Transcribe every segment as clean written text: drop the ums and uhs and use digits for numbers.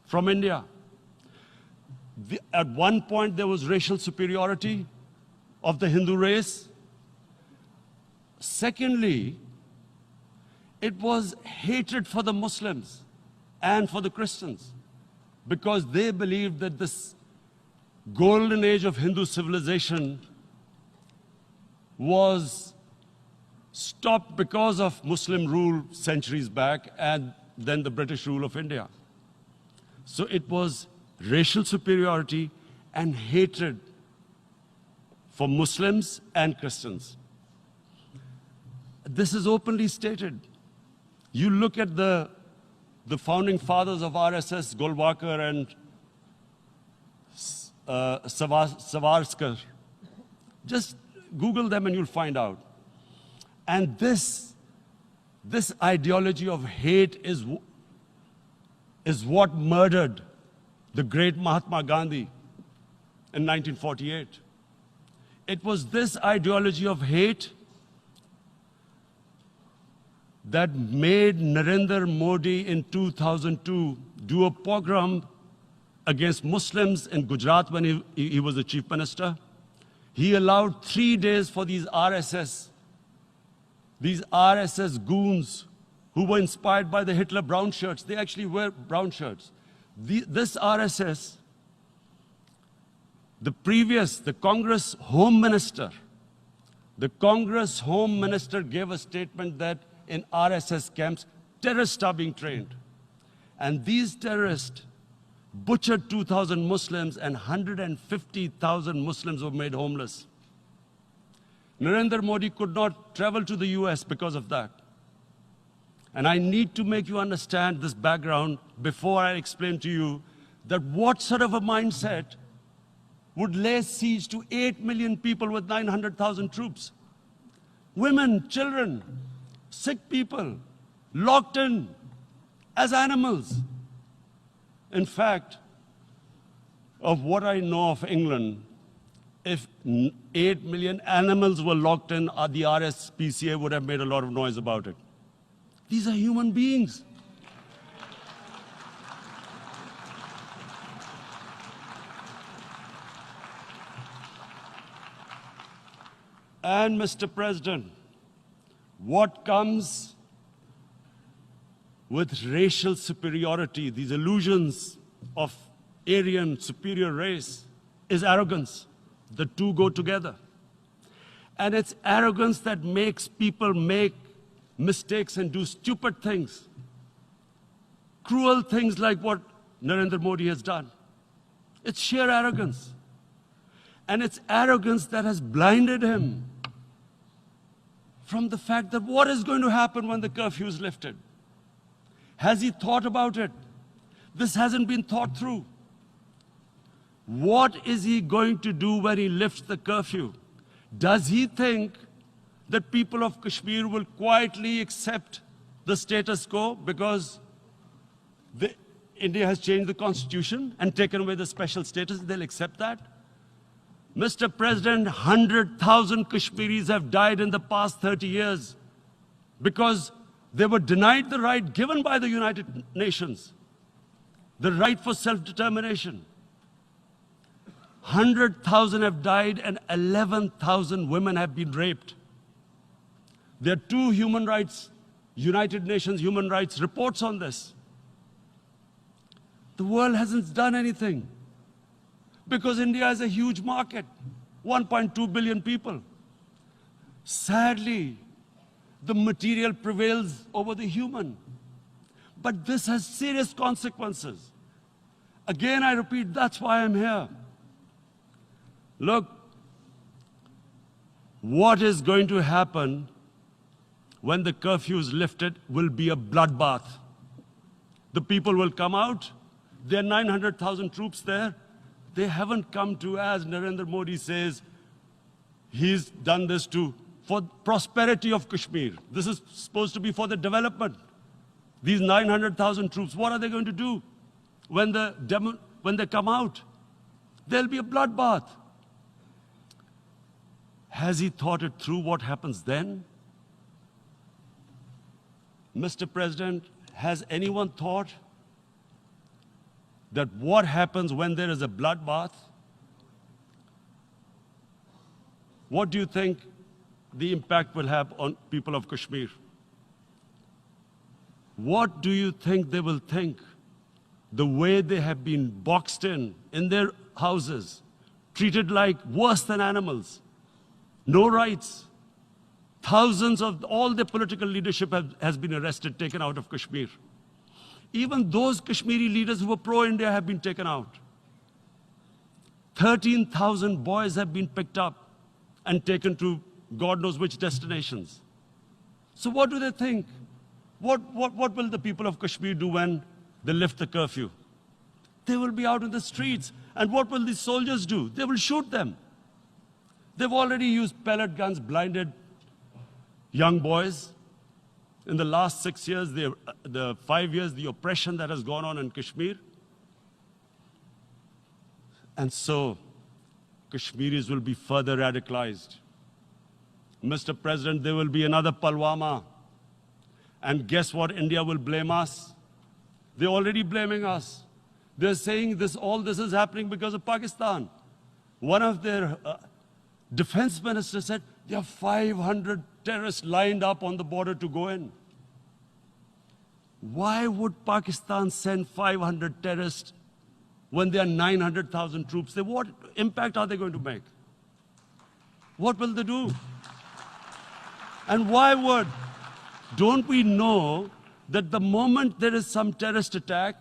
from India. At one point, there was racial superiority of the Hindu race. Secondly, it was hatred for the Muslims and for the Christians, because they believed that this golden age of Hindu civilization was stopped because of Muslim rule centuries back and then the British rule of India. So it was racial superiority and hatred for Muslims and Christians. This is openly stated. You look at the founding fathers of RSS, Golwalkar and Savarkar. Just Google them and you'll find out. And this ideology of hate is what murdered the great Mahatma Gandhi in 1948. It was this ideology of hate that made Narendra Modi in 2002 do a pogrom against Muslims in Gujarat when he was the chief minister. He allowed 3 days for these RSS goons who were inspired by the Hitler brown shirts. They actually wear brown shirts. This RSS, the Congress Home Minister gave a statement that in RSS camps, terrorists are being trained. And these terrorists butchered 2,000 Muslims and 150,000 Muslims were made homeless. Narendra Modi could not travel to the US because of that. And I need to make you understand this background before I explain to you that what sort of a mindset would lay siege to 8 million people with 900,000 troops. Women, children, sick people, locked in as animals. In fact, of what I know of England, if 8 million animals were locked in, the RSPCA would have made a lot of noise about it. These are human beings. And Mr. President, what comes with racial superiority, these illusions of Aryan superior race, is arrogance. The two go together. And it's arrogance that makes people make mistakes and do stupid things. Cruel things like what Narendra Modi has done. It's sheer arrogance. And it's arrogance that has blinded him from the fact that what is going to happen when the curfew is lifted? Has he thought about it? This hasn't been thought through. What is he going to do when he lifts the curfew? Does he think that people of Kashmir will quietly accept the status quo because India has changed the constitution and taken away the special status? They'll accept that? Mr. President, 100,000 Kashmiris have died in the past 30 years because they were denied the right given by the United Nations, the right for self-determination. 100,000 have died and 11,000 women have been raped. There are 2 human rights, United Nations human rights reports on this. The world hasn't done anything because India is a huge market, 1.2 billion people. Sadly, the material prevails over the human. But this has serious consequences. Again, I repeat, that's why I'm here. Look, what is going to happen when the curfew is lifted will be a bloodbath. The people will come out. There are 900,000 troops there. They haven't come to, as Narendra Modi says, he's done this for prosperity of Kashmir. This is supposed to be for the development. These 900,000 troops, what are they going to do when they come out? There'll be a bloodbath. Has he thought it through what happens then? Mr. President, has anyone thought that what happens when there is a bloodbath? What do you think the impact will have on people of Kashmir? What do you think they will think? The way they have been boxed in their houses, treated like worse than animals, no rights. Thousands of all the political leadership has been arrested, taken out of Kashmir. Even those Kashmiri leaders who were pro-India have been taken out. 13,000 boys have been picked up and taken to God knows which destinations. So what do they think? What will the people of Kashmir do when they lift the curfew? They will be out in the streets. And what will these soldiers do? They will shoot them. They've already used pellet guns, blinded young boys. In the last 6 years, the 5 years, the oppression that has gone on in Kashmir. And so, Kashmiris will be further radicalized. Mr. President, there will be another Pulwama. And guess what? India will blame us. They're already blaming us. They're saying all this is happening because of Pakistan. One of their defense ministers said, there are 500 terrorists lined up on the border to go in. Why would Pakistan send 500 terrorists when there are 900,000 troops? What impact are they going to make? What will they do? And why would? Don't we know that the moment there is some terrorist attack,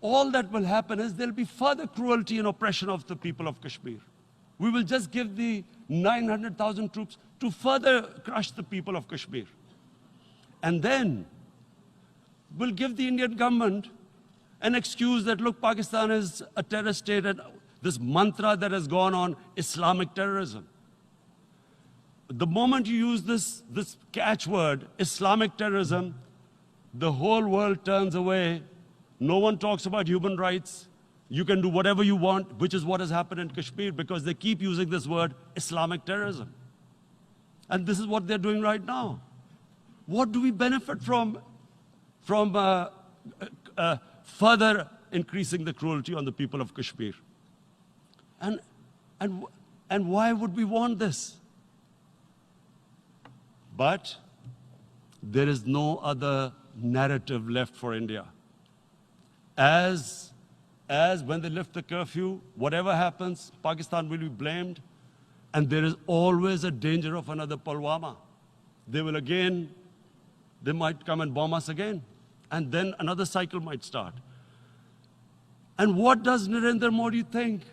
all that will happen is there will be further cruelty and oppression of the people of Kashmir. We will just give the 900,000 troops to further crush the people of Kashmir. And then we'll give the Indian government an excuse that, look, Pakistan is a terrorist state, and this mantra that has gone on, Islamic terrorism. The moment you use this catchword, Islamic terrorism, the whole world turns away. No one talks about human rights. You can do whatever you want, which is what has happened in Kashmir, because they keep using this word, Islamic terrorism. And this is what they're doing right now. What do we benefit from further increasing the cruelty on the people of Kashmir? And why would we want this? But there is no other narrative left for India. As when they lift the curfew, whatever happens, Pakistan will be blamed, and there is always a danger of another Pulwama. They might come and bomb us again, and then another cycle might start. And what does Narendra Modi think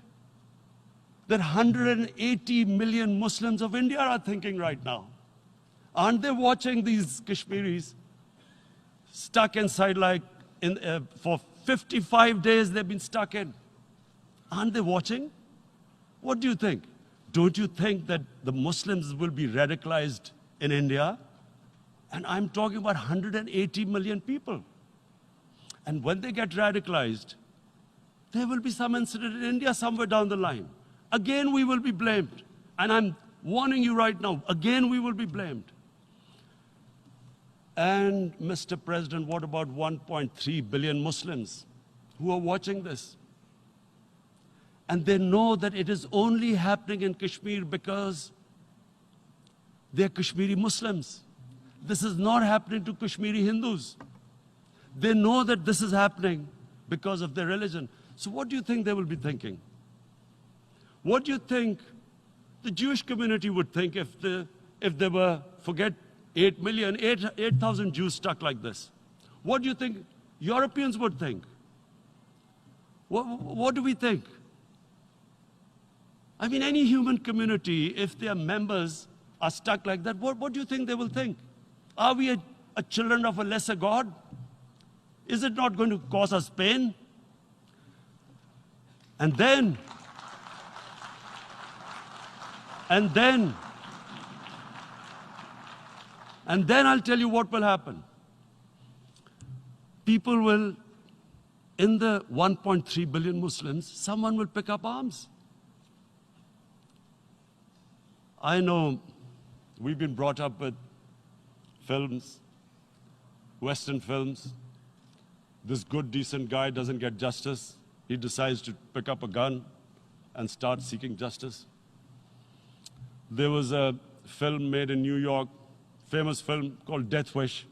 that 180 million Muslims of India are thinking right now? Aren't they watching these Kashmiris stuck inside for 55 days they've been stuck in? Aren't they watching? What do you think? Don't you think that the Muslims will be radicalized in India? And I'm talking about 180 million people. And when they get radicalized, there will be some incident in India somewhere down the line. Again, we will be blamed. And I'm warning you right now, again, we will be blamed. And Mr. President, what about 1.3 billion Muslims who are watching this? And they know that it is only happening in Kashmir because they're Kashmiri Muslims. This is not happening to Kashmiri Hindus. They know that this is happening because of their religion. So what do you think they will be thinking? What do you think the Jewish community would think if they were, forget 8,000 Jews stuck like this? What do you think Europeans would think? What do we think? I mean, any human community, if their members are stuck like that, what do you think they will think? Are we a children of a lesser God? Is it not going to cause us pain? And then I'll tell you what will happen. People will, in the 1.3 billion Muslims, someone will pick up arms. I know we've been brought up with films, Western films. This good, decent guy doesn't get justice. he decides to pick up a gun and start seeking justice. There was a film made in New York, famous film called Death Wish.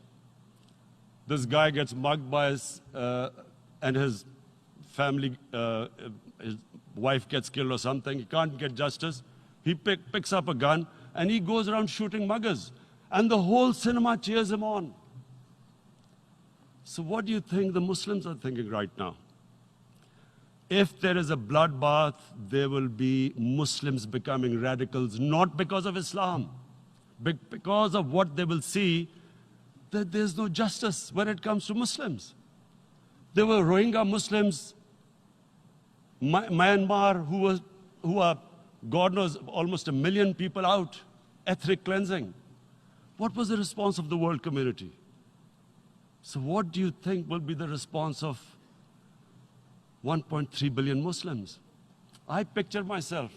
This guy gets mugged by and his family, his wife gets killed or something. He can't get justice. He picks up a gun and he goes around shooting muggers. And the whole cinema cheers him on. So what do you think the Muslims are thinking right now? If there is a bloodbath, there will be Muslims becoming radicals, not because of Islam, but because of what they will see, that there's no justice when it comes to Muslims. There were Rohingya Muslims, Myanmar, who are, God knows, almost 1 million people out, ethnic cleansing. What was the response of the world community? So what do you think will be the response of 1.3 billion Muslims? I picture myself